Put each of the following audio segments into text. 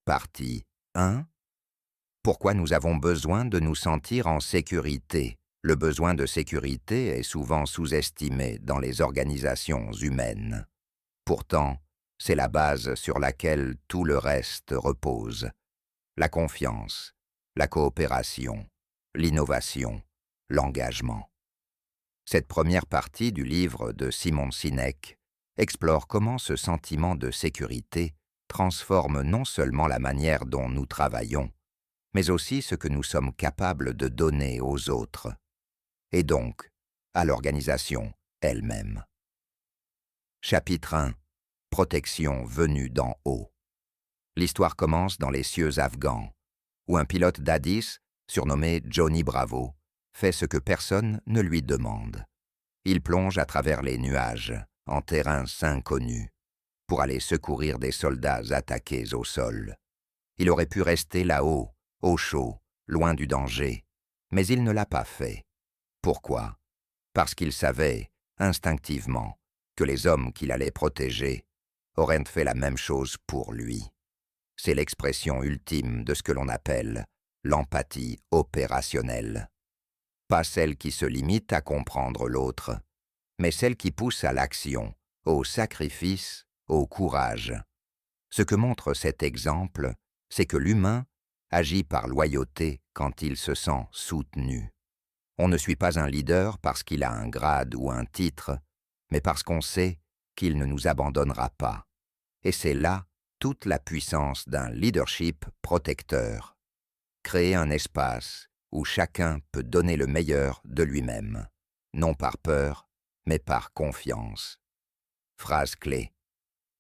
Partie 1. Pourquoi nous avons besoin de nous sentir en sécurité? Le besoin de sécurité est souvent sous-estimé dans les organisations humaines. Pourtant, c'est la base sur laquelle tout le reste repose. La confiance, la coopération, l'innovation, l'engagement. Cette première partie du livre de Simon Sinek explore comment ce sentiment de sécurité transforme non seulement la manière dont nous travaillons, mais aussi ce que nous sommes capables de donner aux autres, et donc à l'organisation elle-même. Chapitre 1. Protection venue d'en haut. L'histoire commence dans les cieux afghans, où un pilote d'A-10, surnommé Johnny Bravo, fait ce que personne ne lui demande. Il plonge à travers les nuages, en terrains inconnus, pour aller secourir des soldats attaqués au sol. Il aurait pu rester là-haut, au chaud, loin du danger, mais il ne l'a pas fait. Pourquoi? Parce qu'il savait, instinctivement, que les hommes qu'il allait protéger auraient fait la même chose pour lui. C'est l'expression ultime de ce que l'on appelle l'empathie opérationnelle. Pas celle qui se limite à comprendre l'autre, mais celle qui pousse à l'action, au sacrifice, au courage. Ce que montre cet exemple, c'est que l'humain agit par loyauté quand il se sent soutenu. On ne suit pas un leader parce qu'il a un grade ou un titre, mais parce qu'on sait qu'il ne nous abandonnera pas. Et c'est là toute la puissance d'un leadership protecteur. Créer un espace où chacun peut donner le meilleur de lui-même, non par peur, mais par confiance. Phrase clé.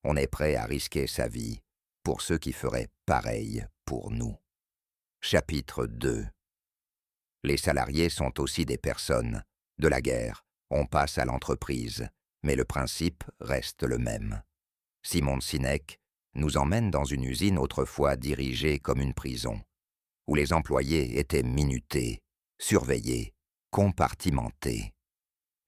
On est prêt à risquer sa vie pour ceux qui feraient pareil pour nous. Chapitre 2. Les salariés sont aussi des personnes. De la guerre, on passe à l'entreprise, mais le principe reste le même. Simon Sinek nous emmène dans une usine autrefois dirigée comme une prison, où les employés étaient minutés, surveillés, compartimentés.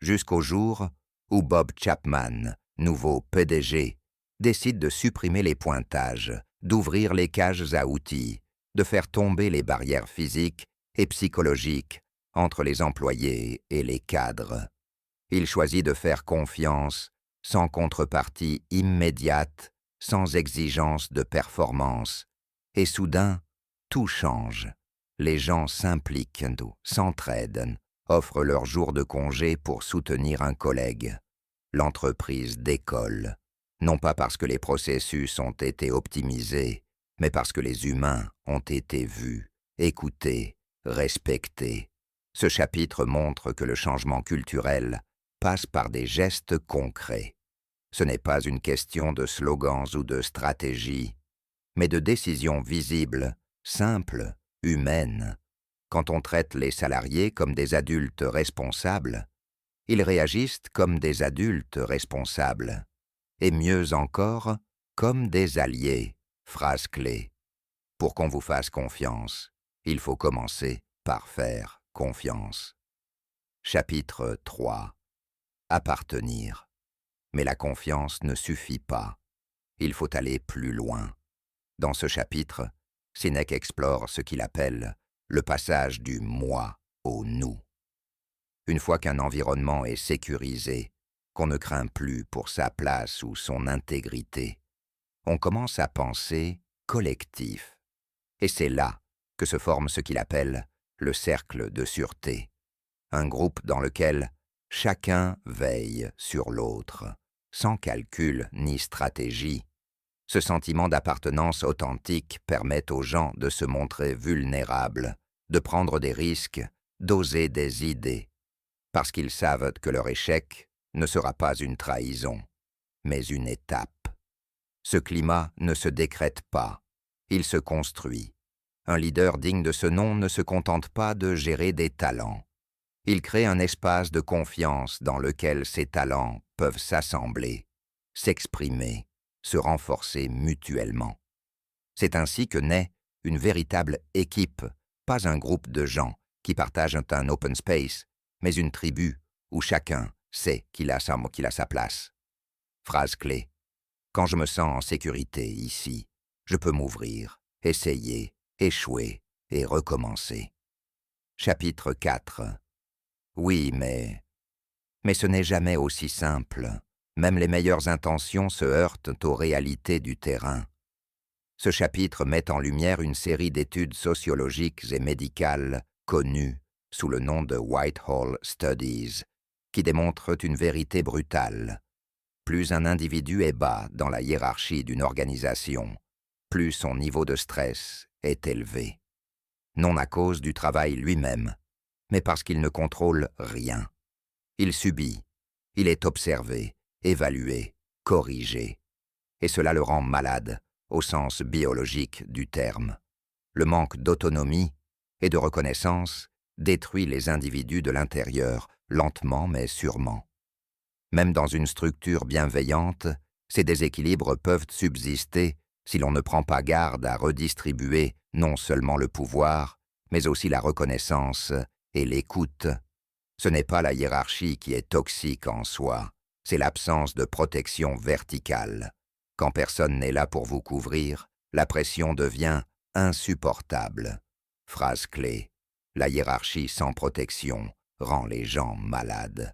Jusqu'au jour où Bob Chapman, nouveau PDG, décide de supprimer les pointages, d'ouvrir les cages à outils, de faire tomber les barrières physiques et psychologiques entre les employés et les cadres. Il choisit de faire confiance, sans contrepartie immédiate, sans exigence de performance. Et soudain, tout change. Les gens s'impliquent, s'entraident, offrent leurs jours de congé pour soutenir un collègue. L'entreprise décolle, non pas parce que les processus ont été optimisés, mais parce que les humains ont été vus, écoutés, respectés. Ce chapitre montre que le changement culturel passe par des gestes concrets. Ce n'est pas une question de slogans ou de stratégie, mais de décisions visibles, simples, humaines. Quand on traite les salariés comme des adultes responsables, ils réagissent comme des adultes responsables. Et mieux encore, comme des alliés. Phrase clé. Pour qu'on vous fasse confiance, il faut commencer par faire confiance. Chapitre 3. Appartenir. Mais la confiance ne suffit pas. Il faut aller plus loin. Dans ce chapitre, Sinek explore ce qu'il appelle le passage du « moi » au « nous ». Une fois qu'un environnement est sécurisé, qu'on ne craint plus pour sa place ou son intégrité, on commence à penser collectif. Et c'est là que se forme ce qu'il appelle le cercle de sûreté, un groupe dans lequel chacun veille sur l'autre, sans calcul ni stratégie. Ce sentiment d'appartenance authentique permet aux gens de se montrer vulnérables, de prendre des risques, d'oser des idées, parce qu'ils savent que leur échec ne sera pas une trahison, mais une étape. Ce climat ne se décrète pas, il se construit. Un leader digne de ce nom ne se contente pas de gérer des talents. Il crée un espace de confiance dans lequel ces talents peuvent s'assembler, s'exprimer, se renforcer mutuellement. C'est ainsi que naît une véritable équipe, pas un groupe de gens qui partagent un open space, mais une tribu où chacun sait qu'il a sa place. Phrase clé. Quand je me sens en sécurité ici, je peux m'ouvrir, essayer, échouer et recommencer. Chapitre 4. Oui, mais ce n'est jamais aussi simple. Même les meilleures intentions se heurtent aux réalités du terrain. Ce chapitre met en lumière une série d'études sociologiques et médicales connues sous le nom de Whitehall Studies, qui démontrent une vérité brutale. Plus un individu est bas dans la hiérarchie d'une organisation, plus son niveau de stress est élevé. Non à cause du travail lui-même, mais parce qu'il ne contrôle rien. Il subit, il est observé, évalué, corrigé. Et cela le rend malade, au sens biologique du terme. Le manque d'autonomie et de reconnaissance détruit les individus de l'intérieur, lentement mais sûrement. Même dans une structure bienveillante, ces déséquilibres peuvent subsister si l'on ne prend pas garde à redistribuer non seulement le pouvoir, mais aussi la reconnaissance et l'écoute. Ce n'est pas la hiérarchie qui est toxique en soi, c'est l'absence de protection verticale. Quand personne n'est là pour vous couvrir, la pression devient insupportable. Phrase clé, la hiérarchie sans protection rend les gens malades.